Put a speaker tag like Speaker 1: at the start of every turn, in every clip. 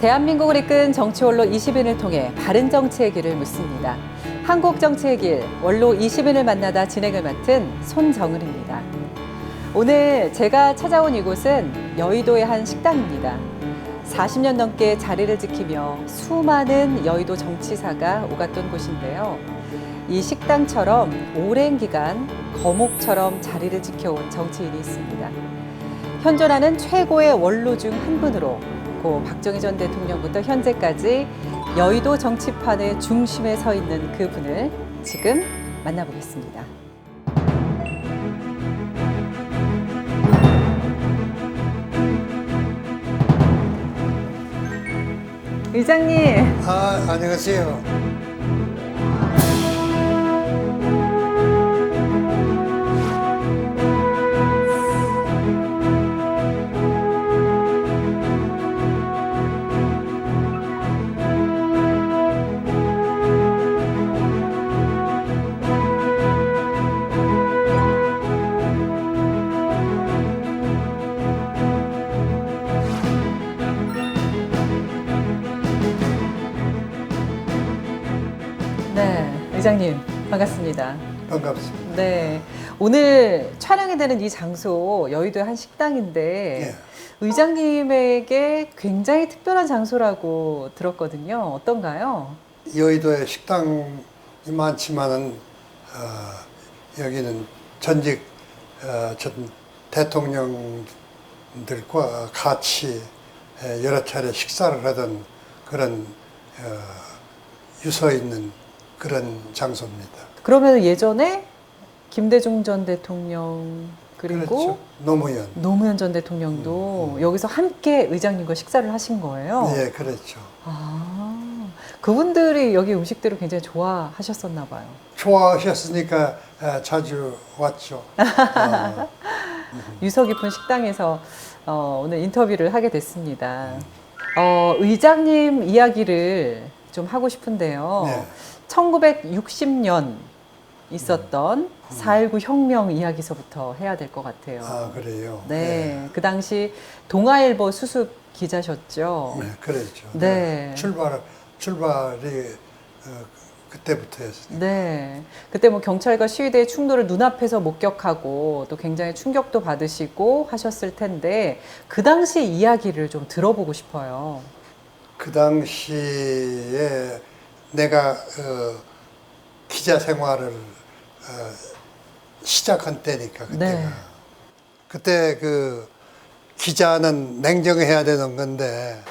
Speaker 1: 대한민국을 이끈 정치원로 20인을 통해 바른 정치의 길을 묻습니다. 한국 정치의 길, 원로 20인을 만나다 진행을 맡은 손정은입니다. 오늘 제가 찾아온 이곳은 여의도의 한 식당입니다. 40년 넘게 자리를 지키며 수많은 여의도 정치사가 오갔던 곳인데요. 이 식당처럼 오랜 기간 거목처럼 자리를 지켜온 정치인이 있습니다. 현존하는 최고의 원로 중 한 분으로 고 박정희 전 대통령부터 현재까지 여의도 정치판의 중심에 서 있는 그분을 지금 만나보겠습니다. 의장님.
Speaker 2: 안녕하세요.
Speaker 1: 네, 의장님 반갑습니다.
Speaker 2: 반갑습니다.
Speaker 1: 네, 오늘 촬영이 되는 이 장소 여의도의 한 식당인데
Speaker 2: 예.
Speaker 1: 의장님에게 굉장히 특별한 장소라고 들었거든요. 어떤가요?
Speaker 2: 여의도에 식당이 많지만은 여기는 전직 전 대통령들과 같이 여러 차례 식사를 하던 그런 유서 있는 그런 장소입니다.
Speaker 1: 그러면 예전에 김대중 전 대통령 그리고
Speaker 2: 그렇죠.
Speaker 1: 노무현 전 대통령도 여기서 함께 의장님과 식사를 하신 거예요?
Speaker 2: 네, 그렇죠.
Speaker 1: 아, 그분들이 여기 음식들을 굉장히 좋아하셨었나 봐요.
Speaker 2: 좋아하셨으니까 자주 왔죠.
Speaker 1: 유서 깊은 식당에서 오늘 인터뷰를 하게 됐습니다. 의장님 이야기를 좀 하고 싶은데요.
Speaker 2: 네.
Speaker 1: 1960년 있었던 4.19 혁명 이야기서부터 해야 될 것 같아요.
Speaker 2: 아, 그래요?
Speaker 1: 네, 그 당시 동아일보 수습 기자셨죠?
Speaker 2: 네, 그랬죠.
Speaker 1: 네.
Speaker 2: 출발이 그때부터였어요.
Speaker 1: 네. 그때 뭐 경찰과 시위대의 충돌을 눈앞에서 목격하고 또 굉장히 충격도 받으시고 하셨을 텐데 그 당시 이야기를 좀 들어보고 싶어요.
Speaker 2: 그 당시에 내가 기자 생활을 시작한 때니까 그때가.
Speaker 1: 네.
Speaker 2: 그때 그 기자는 냉정해야 되는 건데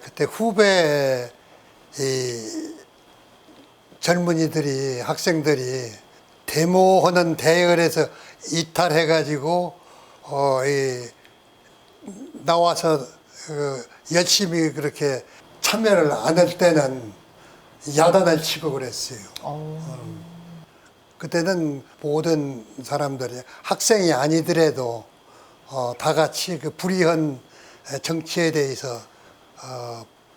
Speaker 2: 그때 후배 이 젊은이들이 학생들이 데모하는 대열에서 이탈해가지고 나와서 열심히 그렇게 참여를 안 할 때는 야단을 치고 그랬어요. 그때는 모든 사람들이 학생이 아니더라도 다 같이 그 불의한 정치에 대해서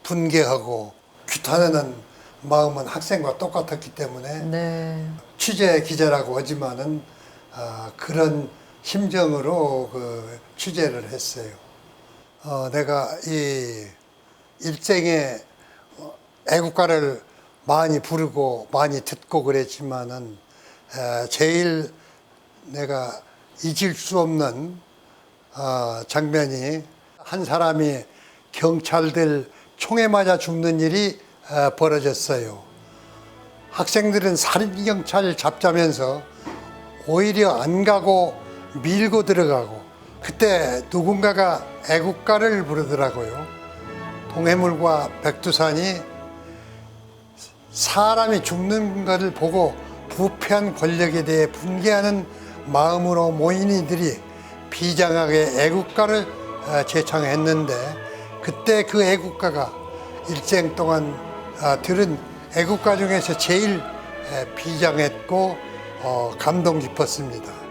Speaker 2: 분개하고 규탄하는 마음은 학생과 똑같았기 때문에
Speaker 1: 네.
Speaker 2: 취재 기자라고 하지만은 그런 심정으로 그 취재를 했어요. 내가 이 일생에 애국가를 많이 부르고 많이 듣고 그랬지만은 제일 내가 잊을 수 없는 장면이 한 사람이 경찰들 총에 맞아 죽는 일이 벌어졌어요. 학생들은 살인경찰 잡자면서 오히려 안 가고 밀고 들어가고 그때 누군가가 애국가를 부르더라고요. 동해물과 백두산이 사람이 죽는 것을 보고 부패한 권력에 대해 분개하는 마음으로 모인 이들이 비장하게 애국가를 제창했는데 그때 그 애국가가 일생 동안 들은 애국가 중에서 제일 비장했고 감동 깊었습니다.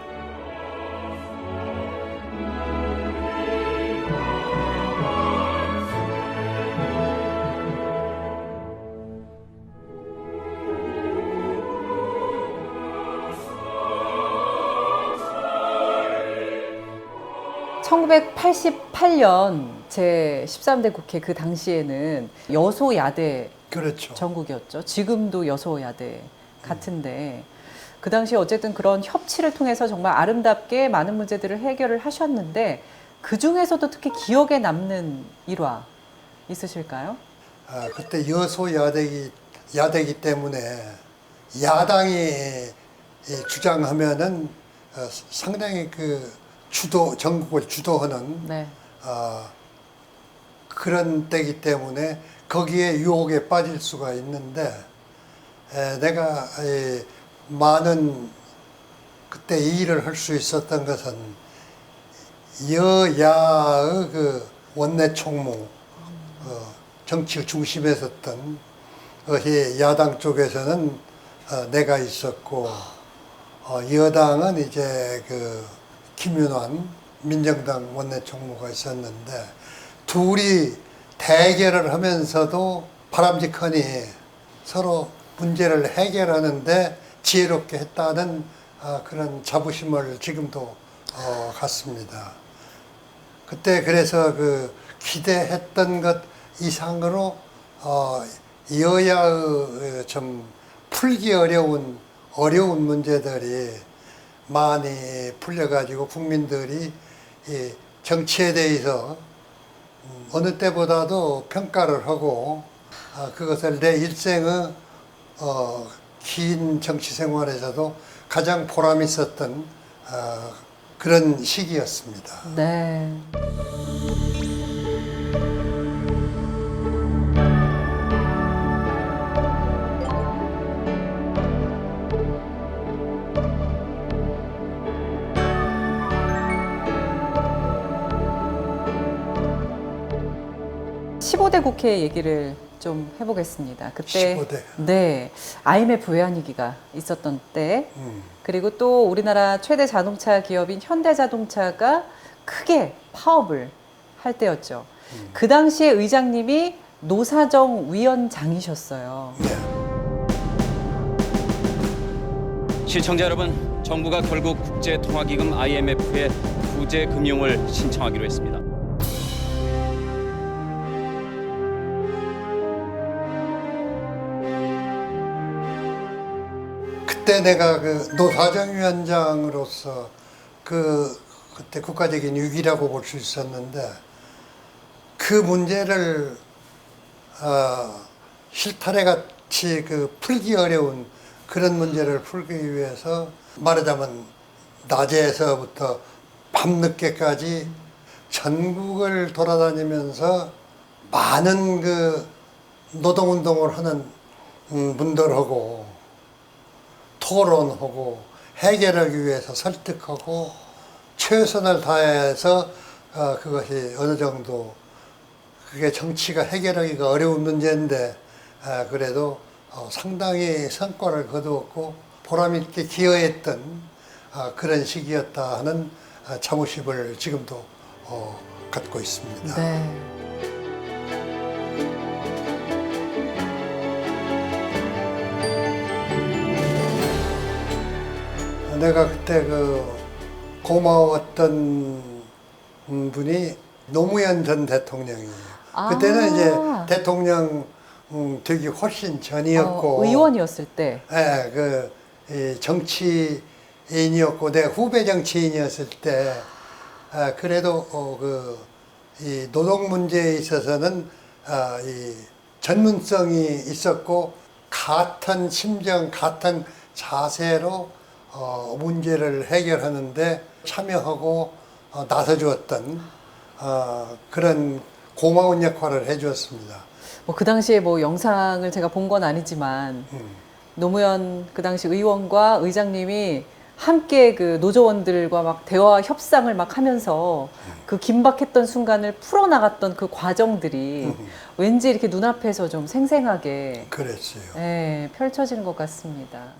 Speaker 1: 1988년 제 13대 국회 그 당시에는 여소야대
Speaker 2: 그렇죠.
Speaker 1: 전국이었죠. 지금도 여소야대 같은데 그 당시 어쨌든 그런 협치를 통해서 정말 아름답게 많은 문제들을 해결을 하셨는데 그 중에서도 특히 기억에 남는 일화 있으실까요?
Speaker 2: 그때 야대기 때문에 야당이 주장하면은 상당히 그 전국을 주도하는
Speaker 1: 네.
Speaker 2: 그런 때이기 때문에 거기에 유혹에 빠질 수가 있는데 내가 많은 그때 이 일을 할 수 있었던 것은 여야의 그 원내 총무 정치 중심에 섰던 야당 쪽에서는 내가 있었고 여당은 이제 그 김윤환 민정당 원내 총무가 있었는데 둘이 대결을 하면서도 바람직하니 서로 문제를 해결하는데 지혜롭게 했다는 그런 자부심을 지금도 갖습니다. 그때 그래서 그 기대했던 것 이상으로 여야의 좀 풀기 어려운 문제들이 많이 풀려가지고 국민들이 이 정치에 대해서 어느 때보다도 평가를 하고 그것을 내 일생의 긴 정치 생활에서도 가장 보람 있었던 그런 시기였습니다.
Speaker 1: 네. (15대) 국회 얘기를 좀 해보겠습니다. 그때
Speaker 2: 15대.
Speaker 1: 네, IMF 외환위기가 있었던 때, 그리고 또 우리나라 최대 자동차 기업인 현대자동차가 크게 파업을 할 때였죠. 그 당시에 의장님이 노사정 위원장이셨어요.
Speaker 3: 시청자 여러분, 정부가 결국 국제통화기금 IMF에 구제 금융을 신청하기로 했습니다.
Speaker 2: 그때 내가 그 노사정위원장으로서 그때 국가적인 위기라고 볼 수 있었는데 그 문제를 실타래 같이 그 풀기 어려운 그런 문제를 풀기 위해서 말하자면 낮에서부터 밤늦게까지 전국을 돌아다니면서 많은 그 노동운동을 하는 분들하고 토론하고 해결하기 위해서 설득하고 최선을 다해서 그것이 어느 정도 그게 정치가 해결하기가 어려운 문제인데 그래도 상당히 성과를 거두었고 보람 있게 기여했던 그런 시기였다 하는 자부심을 지금도 갖고 있습니다.
Speaker 1: 네.
Speaker 2: 내가 그때 그 고마웠던 분이 노무현 전 대통령이에요. 그때는 이제 대통령 되기 훨씬 전이었고
Speaker 1: 의원이었을 때.
Speaker 2: 예, 이 정치인이었고 내 후배 정치인이었을 때 그래도 이 노동 문제에 있어서는 이 전문성이 있었고 같은 심정, 같은 자세로 문제를 해결하는데 참여하고 나서주었던 그런 고마운 역할을 해주었습니다.
Speaker 1: 뭐 그 당시에 뭐 영상을 제가 본 건 아니지만 노무현 그 당시 의원과 의장님이 함께 그 노조원들과 막 대화 협상을 막 하면서 그 긴박했던 순간을 풀어나갔던 그 과정들이 왠지 이렇게 눈앞에서 좀 생생하게
Speaker 2: 그랬어요.
Speaker 1: 네, 펼쳐지는 것 같습니다.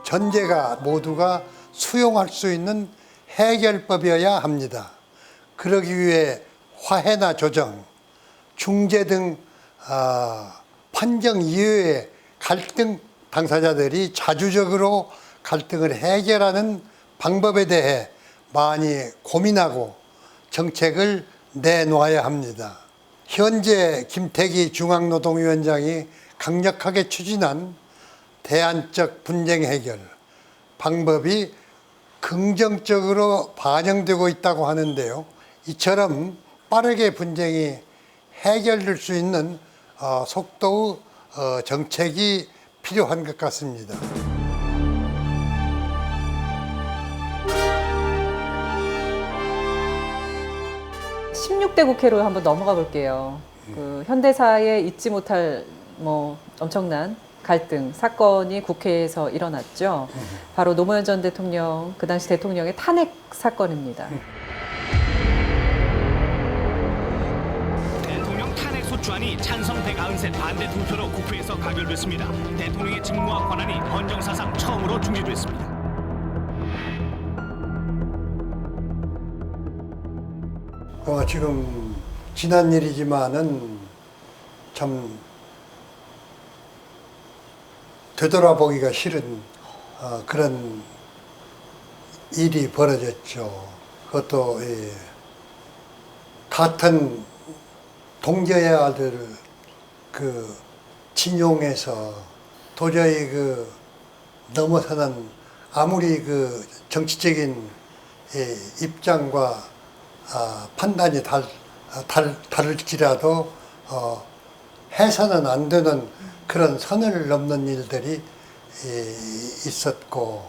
Speaker 2: 전제가 모두가 수용할 수 있는 해결법이어야 합니다. 그러기 위해 화해나 조정, 중재 등 판정 이외의 갈등 당사자들이 자주적으로 갈등을 해결하는 방법에 대해 많이 고민하고 정책을 내놓아야 합니다. 현재 김태기 중앙노동위원장이 강력하게 추진한 대안적 분쟁 해결 방법이 긍정적으로 반영되고 있다고 하는데요. 이처럼 빠르게 분쟁이 해결될 수 있는 속도의 정책이 필요한 것 같습니다.
Speaker 1: 16대 국회로 한번 넘어가 볼게요. 그 현대사에 잊지 못할 엄청난 갈등 사건이 국회에서 일어났죠. 바로 노무현 전 대통령 그 당시 대통령의 탄핵 사건입니다.
Speaker 4: 대통령 탄핵 소추안이 찬성 193, 반대 2표로 국회에서 가결됐습니다. 대통령의 직무와 권한이 헌정사상 처음으로 중지됐습니다.
Speaker 2: 지금 지난 일이지만은 참 되돌아보기가 싫은 그런 일이 벌어졌죠. 그것도 같은 동져야 될 그 진용에서 도저히 넘어서는 아무리 그 정치적인 입장과 판단이 다를지라도 해서는 안 되는 그런 선을 넘는 일들이 있었고,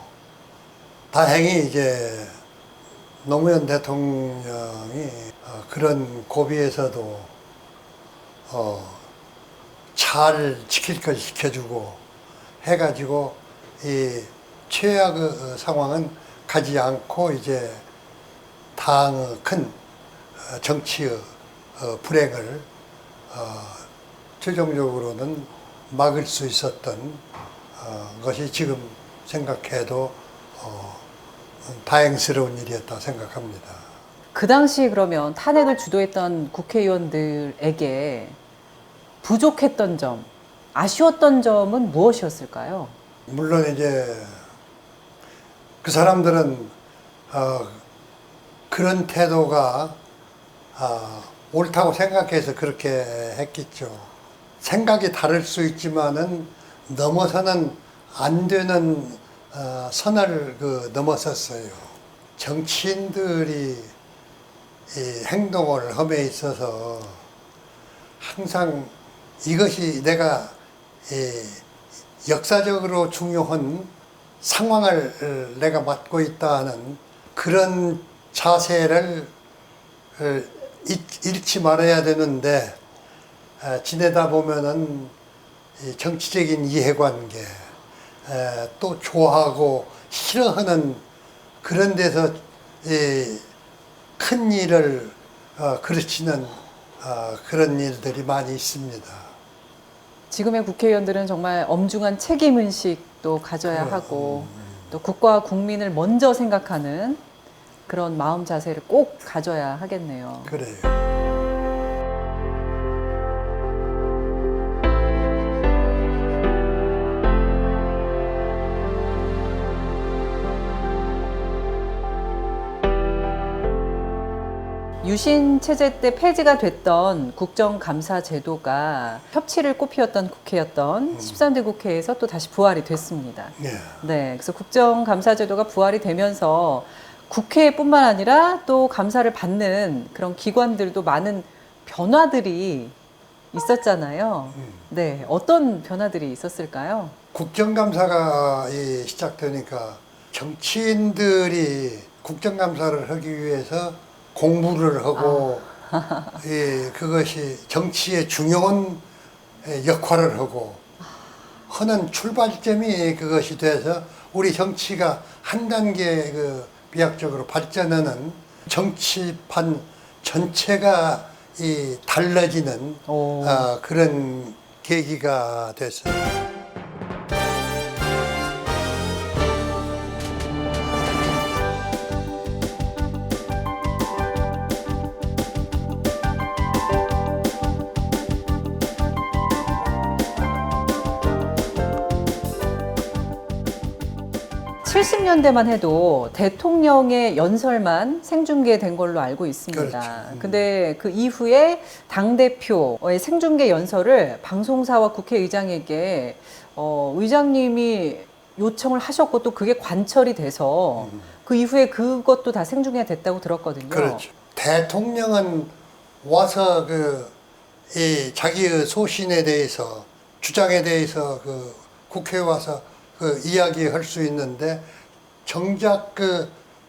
Speaker 2: 다행히 이제 노무현 대통령이 그런 고비에서도 잘 지킬 걸 지켜주고 해가지고 이 최악의 상황은 가지 않고 이제 당의 큰 정치의 불행을 최종적으로는 막을 수 있었던 것이 지금 생각해도 다행스러운 일이었다 생각합니다.
Speaker 1: 그 당시 그러면 탄핵을 주도했던 국회의원들에게 부족했던 점, 아쉬웠던 점은 무엇이었을까요?
Speaker 2: 물론 이제 그 사람들은 그런 태도가 옳다고 생각해서 그렇게 했겠죠. 생각이 다를 수 있지만은 넘어서는 안 되는 선을 넘어섰어요. 정치인들이 이 행동을 함에 있어서 항상 이것이 내가 역사적으로 중요한 상황을 내가 맡고 있다는 그런 자세를 잃지 말아야 되는데, 지내다 보면은 정치적인 이해관계, 또 좋아하고 싫어하는 그런 데서 큰 일을 그르치는 그런 일들이 많이 있습니다.
Speaker 1: 지금의 국회의원들은 정말 엄중한 책임의식도 가져야 하고 또 국가와 국민을 먼저 생각하는 그런 마음 자세를 꼭 가져야 하겠네요.
Speaker 2: 그래요.
Speaker 1: 유신 체제 때 폐지가 됐던 국정감사 제도가 협치를 꽃피웠던 국회였던 13대 국회에서 또 다시 부활이 됐습니다.
Speaker 2: 네.
Speaker 1: 네, 그래서 국정감사 제도가 부활이 되면서 국회뿐만 아니라 또 감사를 받는 그런 기관들도 많은 변화들이 있었잖아요. 네, 어떤 변화들이 있었을까요?
Speaker 2: 국정감사가 시작되니까 정치인들이 국정감사를 하기 위해서 공부를 하고 그것이 정치의 중요한 역할을 하고 하는 출발점이 그것이 돼서 우리 정치가 한 단계 비약적으로 발전하는 정치판 전체가 달라지는 그런 계기가 됐어요.
Speaker 1: 80년대만 해도 대통령의 연설만 생중계된 걸로 알고 있습니다.
Speaker 2: 그렇죠.
Speaker 1: 근데 그 이후에 당대표의 생중계 연설을 방송사와 국회의장에게 의장님이 요청을 하셨고 또 그게 관철이 돼서 그 이후에 그것도 다 생중계가 됐다고 들었거든요.
Speaker 2: 그렇죠. 대통령은 와서 이 자기의 소신에 대해서 주장에 대해서 국회에 와서 이야기할 수 있는데 정작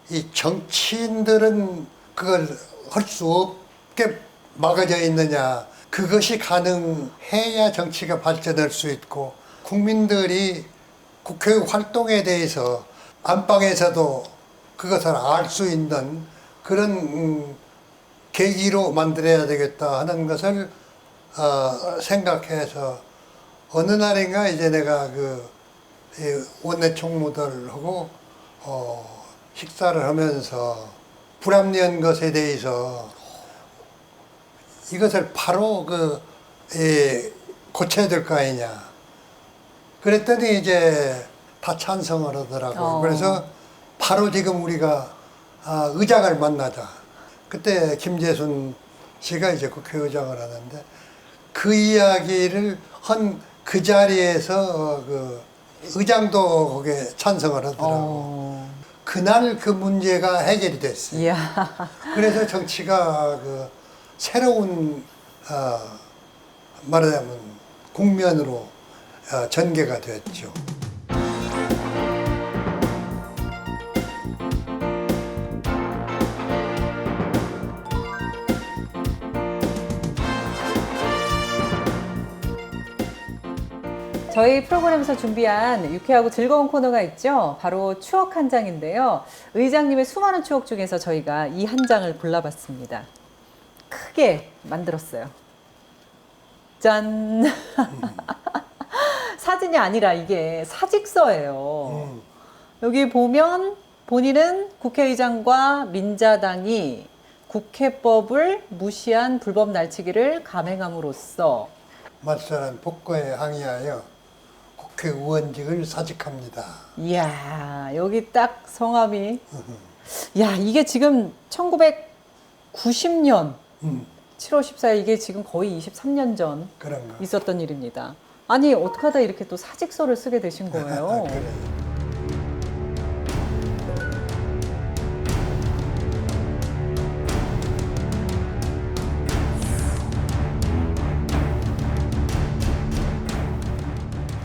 Speaker 2: 이 정치인들은 그걸 할 수 없게 막아져 있느냐. 그것이 가능해야 정치가 발전할 수 있고 국민들이 국회 활동에 대해서 안방에서도 그것을 알 수 있는 그런 계기로 만들어야 되겠다 하는 것을 생각해서 어느 날인가 이제 내가 이 원내 총무들하고 식사를 하면서 불합리한 것에 대해서 이것을 바로 고쳐야 될 거 아니냐. 그랬더니 이제 다 찬성을 하더라고요. 그래서 바로 지금 우리가 의장을 만나자. 그때 김재순 씨가 이제 국회의장을 하는데 그 이야기를 한 그 자리에서 의장도 거기에 찬성을 하더라고. 그날 그 문제가 해결이 됐어요.
Speaker 1: 이야.
Speaker 2: 그래서 정치가 새로운 말하자면 국면으로 전개가 됐죠.
Speaker 1: 저희 프로그램에서 준비한 유쾌하고 즐거운 코너가 있죠. 바로 추억 한 장인데요. 의장님의 수많은 추억 중에서 저희가 이 한 장을 골라봤습니다. 크게 만들었어요. 짠! 사진이 아니라 이게 사직서예요. 여기 보면 본인은 국회의장과 민자당이 국회법을 무시한 불법 날치기를 감행함으로써
Speaker 2: 말살한 폭거에 항의하여 국회의원직을 사직합니다.
Speaker 1: 이야, 여기 딱 성함이. 야, 이게 지금 1990년 7월 14일, 이게 지금 거의 23년 전
Speaker 2: 그런 거.
Speaker 1: 있었던 일입니다. 아니, 어떻게 하다 이렇게 또 사직서를 쓰게 되신 거예요?
Speaker 2: 그래.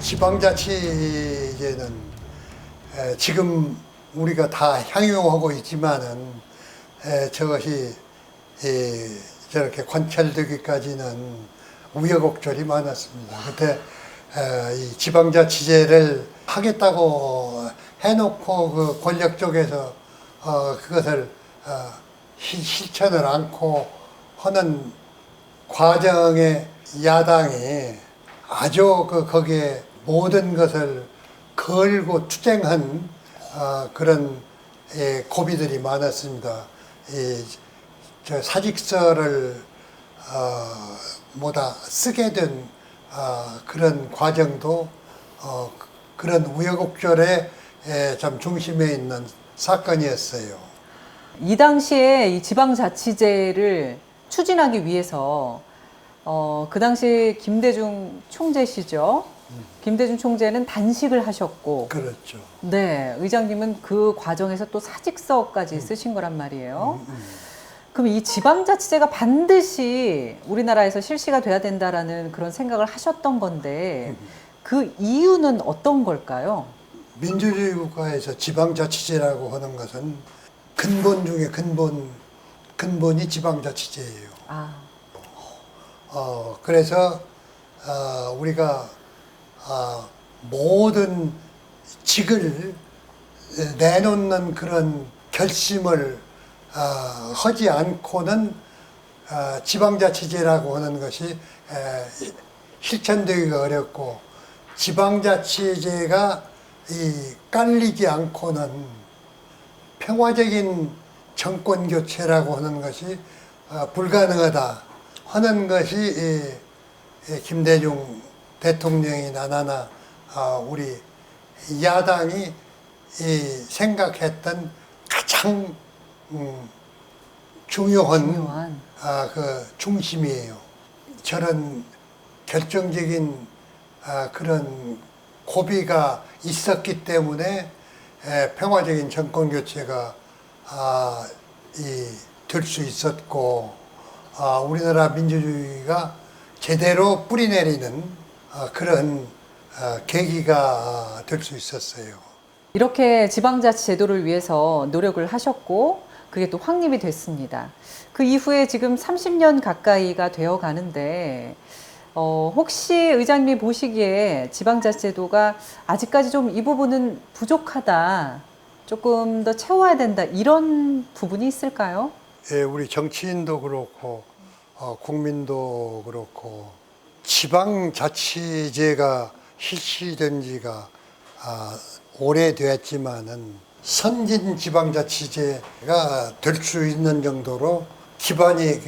Speaker 2: 지방자치제는 지금 우리가 다 향유하고 있지만은 저것이 저렇게 관철되기까지는 우여곡절이 많았습니다. 그때 이 지방자치제를 하겠다고 해놓고 그 권력 쪽에서 그것을 실천을 않고 하는 과정에 야당이 아주 거기에 모든 것을 걸고 투쟁한 그런 고비들이 많았습니다. 저 사직서를 쓰게 된 그런 과정도 그런 우여곡절의 참 중심에 있는 사건이었어요.
Speaker 1: 이 당시에 이 지방자치제를 추진하기 위해서 그 당시 김대중 총재시죠. 김대중 총재는 단식을 하셨고,
Speaker 2: 그렇죠.
Speaker 1: 네, 의장님은 그 과정에서 또 사직서까지 쓰신 거란 말이에요. 그럼 이 지방자치제가 반드시 우리나라에서 실시가 돼야 된다라는 그런 생각을 하셨던 건데 그 이유는 어떤 걸까요?
Speaker 2: 민주주의 국가에서 지방자치제라고 하는 것은 근본 중에 근본이 지방자치제예요.
Speaker 1: 아,
Speaker 2: 그래서 우리가 모든 직을 내놓는 그런 결심을 하지 않고는 지방자치제라고 하는 것이 실천되기가 어렵고, 지방자치제가 깔리지 않고는 평화적인 정권 교체라고 하는 것이 불가능하다 하는 것이 김대중 대통령이 나나 우리 야당이 생각했던 가장 중요한 그 중심이에요. 저런 결정적인 그런 고비가 있었기 때문에 평화적인 정권 교체가 될 수 있었고, 우리나라 민주주의가 제대로 뿌리내리는 그런 계기가 될 수 있었어요.
Speaker 1: 이렇게 지방자치 제도를 위해서 노력을 하셨고 그게 또 확립이 됐습니다. 그 이후에 지금 30년 가까이가 되어 가는데 혹시 의장님이 보시기에 지방자치 제도가 아직까지 좀 이 부분은 부족하다, 조금 더 채워야 된다, 이런 부분이 있을까요?
Speaker 2: 예, 우리 정치인도 그렇고 국민도 그렇고 지방자치제가 실시된 지가 오래됐지만은 선진 지방자치제가 될 수 있는 정도로 기반이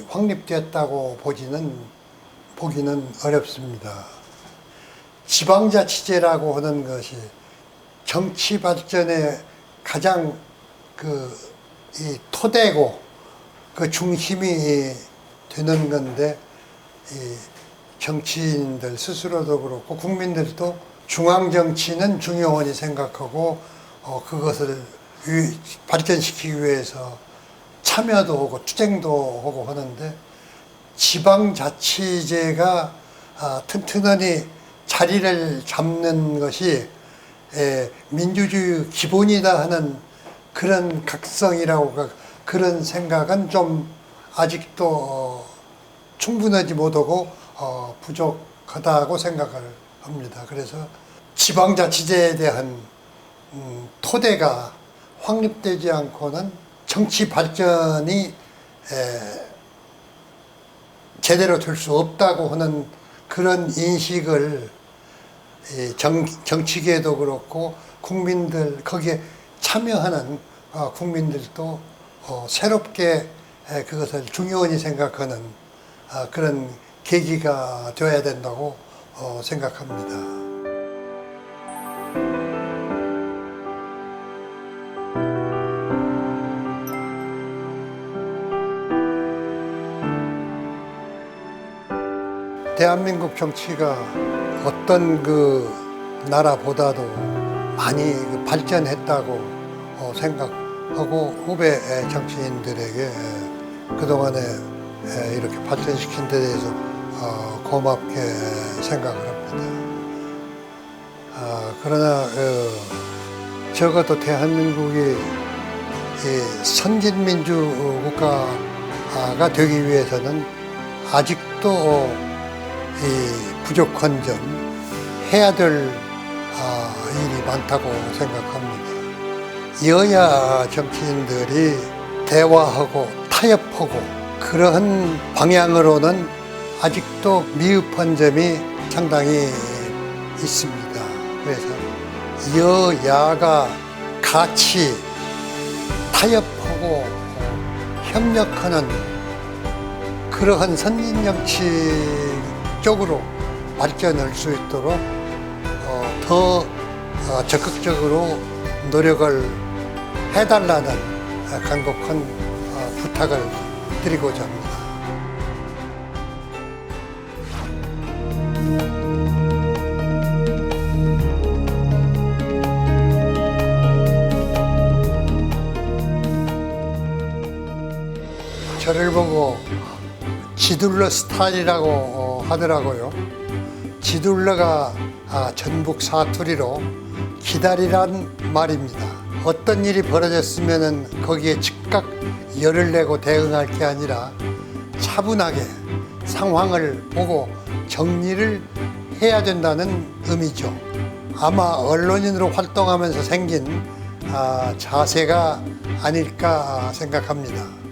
Speaker 2: 확립됐다고 보기는 어렵습니다. 지방자치제라고 하는 것이 정치 발전의 가장 이 토대고 그 중심이 되는 건데, 이 정치인들 스스로도 그렇고 국민들도 중앙 정치는 중요하니 생각하고 그것을 발전시키기 위해서 참여도 하고 투쟁도 하고 하는데, 지방자치제가 튼튼하니 자리를 잡는 것이 민주주의 기본이다 하는 그런 각성이라고, 그런 생각은 좀 아직도 충분하지 못하고 부족하다고 생각을 합니다. 그래서 지방자치제에 대한 토대가 확립되지 않고는 정치 발전이 제대로 될 수 없다고 하는 그런 인식을 정치계도 그렇고 국민들, 거기에 참여하는 국민들도 새롭게 그것을 중요하게 생각하는 그런 계기가 되어야 된다고 생각합니다. 대한민국 정치가 어떤 나라보다도 많이 발전했다고 생각하고, 후배 정치인들에게 그동안에 이렇게 발전시킨 데 대해서 고맙게 생각을 합니다. 그러나 적어도 대한민국이 선진민주 국가가 되기 위해서는 아직도 부족한 점, 해야 될 일이 많다고 생각합니다. 여야 정치인들이 대화하고 타협하고 그러한 방향으로는 아직도 미흡한 점이 상당히 있습니다. 그래서 여야가 같이 타협하고 협력하는 그러한 선진정치 쪽으로 발전할 수 있도록 더 적극적으로 노력을 해달라는 간곡한 부탁을 드리고자 합니다. 저를 보고 지둘러 스타일이라고 하더라고요. 지둘러가 전북 사투리로 기다리란 말입니다. 어떤 일이 벌어졌으면 거기에 즉각 열을 내고 대응할 게 아니라 차분하게 상황을 보고 정리를 해야 된다는 의미죠. 아마 언론인으로 활동하면서 생긴 자세가 아닐까 생각합니다.